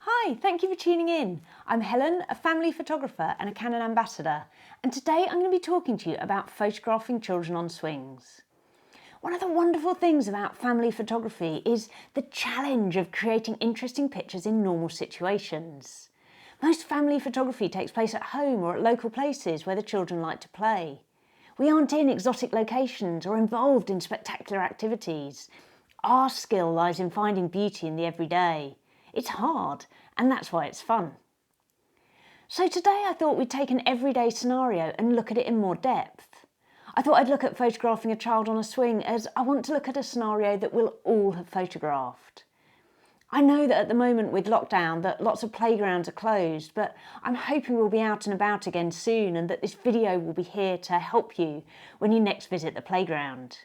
Hi, thank you for tuning in. I'm Helen, a family photographer and a Canon ambassador, and today I'm going to be talking to you about photographing children on swings. One of the wonderful things about family photography is the challenge of creating interesting pictures in normal situations. Most family photography takes place at home or at local places where the children like to play. We aren't in exotic locations or involved in spectacular activities. Our skill lies in finding beauty in the everyday. It's hard, and that's why it's fun. So today I thought we'd take an everyday scenario and look at it in more depth. I thought I'd look at photographing a child on a swing as I want to look at a scenario that we'll all have photographed. I know that at the moment with lockdown that lots of playgrounds are closed, but I'm hoping we'll be out and about again soon and that this video will be here to help you when you next visit the playground.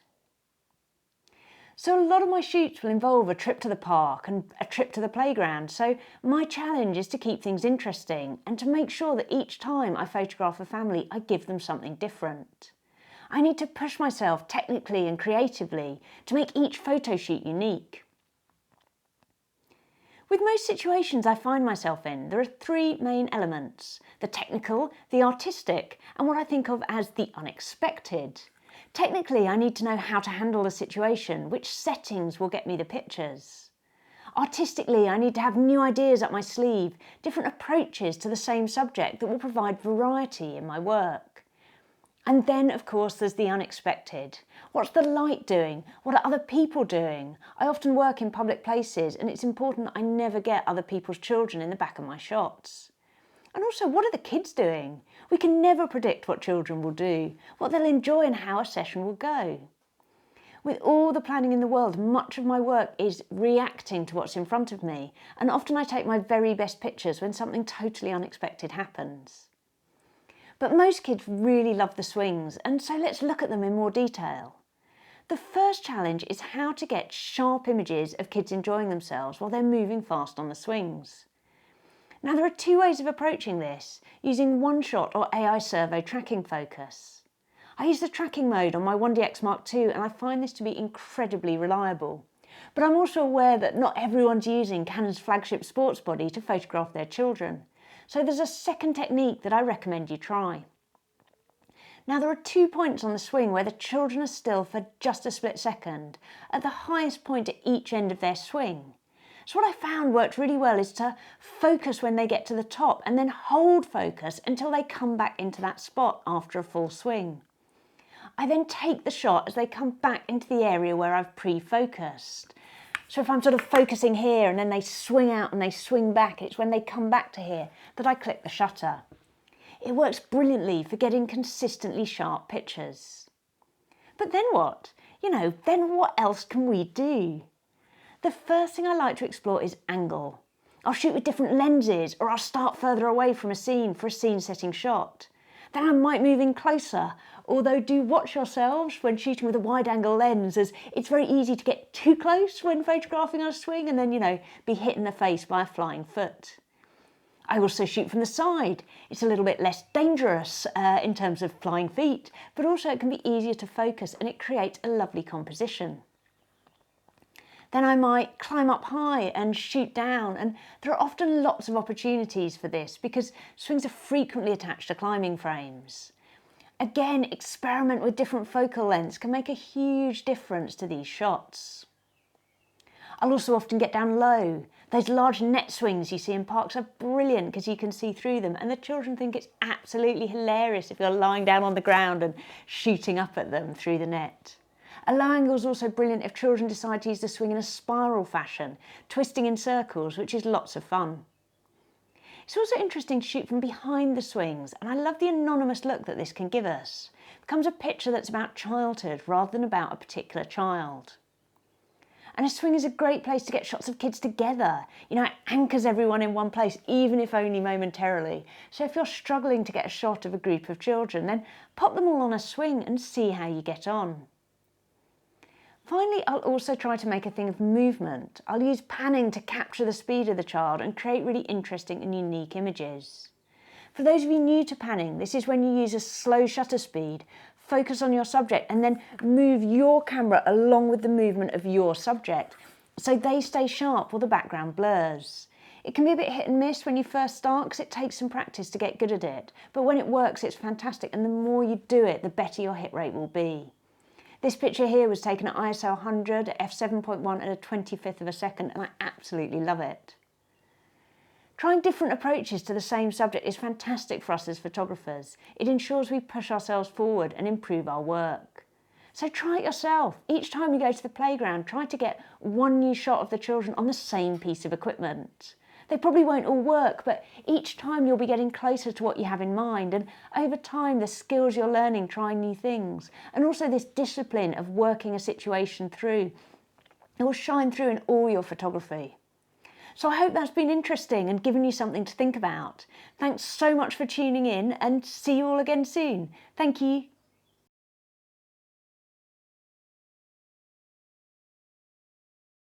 So a lot of my shoots will involve a trip to the park and a trip to the playground, so my challenge is to keep things interesting and to make sure that each time I photograph a family I give them something different. I need to push myself technically and creatively to make each photo shoot unique. With most situations I find myself in, there are three main elements: the technical, the artistic, and what I think of as the unexpected. Technically, I need to know how to handle the situation, which settings will get me the pictures. Artistically, I need to have new ideas up my sleeve, different approaches to the same subject that will provide variety in my work. And then, of course, there's the unexpected. What's the light doing? What are other people doing? I often work in public places, and it's important that I never get other people's children in the back of my shots. And also, what are the kids doing? We can never predict what children will do, what they'll enjoy and how a session will go. With all the planning in the world, much of my work is reacting to what's in front of me, and often I take my very best pictures when something totally unexpected happens. But most kids really love the swings, and so let's look at them in more detail. The first challenge is how to get sharp images of kids enjoying themselves while they're moving fast on the swings. Now there are two ways of approaching this, using one-shot or AI servo tracking focus. I use the tracking mode on my 1DX Mark II and I find this to be incredibly reliable. But I'm also aware that not everyone's using Canon's flagship sports body to photograph their children. So there's a second technique that I recommend you try. Now there are 2 points on the swing where the children are still for just a split second, at the highest point at each end of their swing. So what I found worked really well is to focus when they get to the top and then hold focus until they come back into that spot after a full swing. I then take the shot as they come back into the area where I've pre-focused. So if I'm sort of focusing here and then they swing out and they swing back, it's when they come back to here that I click the shutter. It works brilliantly for getting consistently sharp pictures. But then what? Then what else can we do? The first thing I like to explore is angle. I'll shoot with different lenses, or I'll start further away from a scene for a scene setting shot. Then I might move in closer, although do watch yourselves when shooting with a wide angle lens, as it's very easy to get too close when photographing on a swing and then, be hit in the face by a flying foot. I also shoot from the side. It's a little bit less dangerous in terms of flying feet, but also it can be easier to focus and it creates a lovely composition. Then I might climb up high and shoot down, and there are often lots of opportunities for this because swings are frequently attached to climbing frames. Again, experiment with different focal lengths can make a huge difference to these shots. I'll also often get down low. Those large net swings you see in parks are brilliant because you can see through them, and the children think it's absolutely hilarious if you're lying down on the ground and shooting up at them through the net. A low angle is also brilliant if children decide to use the swing in a spiral fashion, twisting in circles, which is lots of fun. It's also interesting to shoot from behind the swings, and I love the anonymous look that this can give us. It becomes a picture that's about childhood rather than about a particular child. And a swing is a great place to get shots of kids together. It anchors everyone in one place, even if only momentarily. So if you're struggling to get a shot of a group of children, then pop them all on a swing and see how you get on. Finally, I'll also try to make a thing of movement. I'll use panning to capture the speed of the child and create really interesting and unique images. For those of you new to panning, this is when you use a slow shutter speed, focus on your subject and then move your camera along with the movement of your subject so they stay sharp while the background blurs. It can be a bit hit and miss when you first start because it takes some practice to get good at it. But when it works, it's fantastic, and the more you do it, the better your hit rate will be. This picture here was taken at ISO 100, f7.1 at a 25th of a second, and I absolutely love it. Trying different approaches to the same subject is fantastic for us as photographers. It ensures we push ourselves forward and improve our work. So try it yourself. Each time you go to the playground, try to get one new shot of the children on the same piece of equipment. They probably won't all work, but each time you'll be getting closer to what you have in mind, and over time the skills you're learning trying new things, and also this discipline of working a situation through, it will shine through in all your photography. So I hope that's been interesting and given you something to think about. Thanks so much for tuning in, and see you all again soon. Thank you.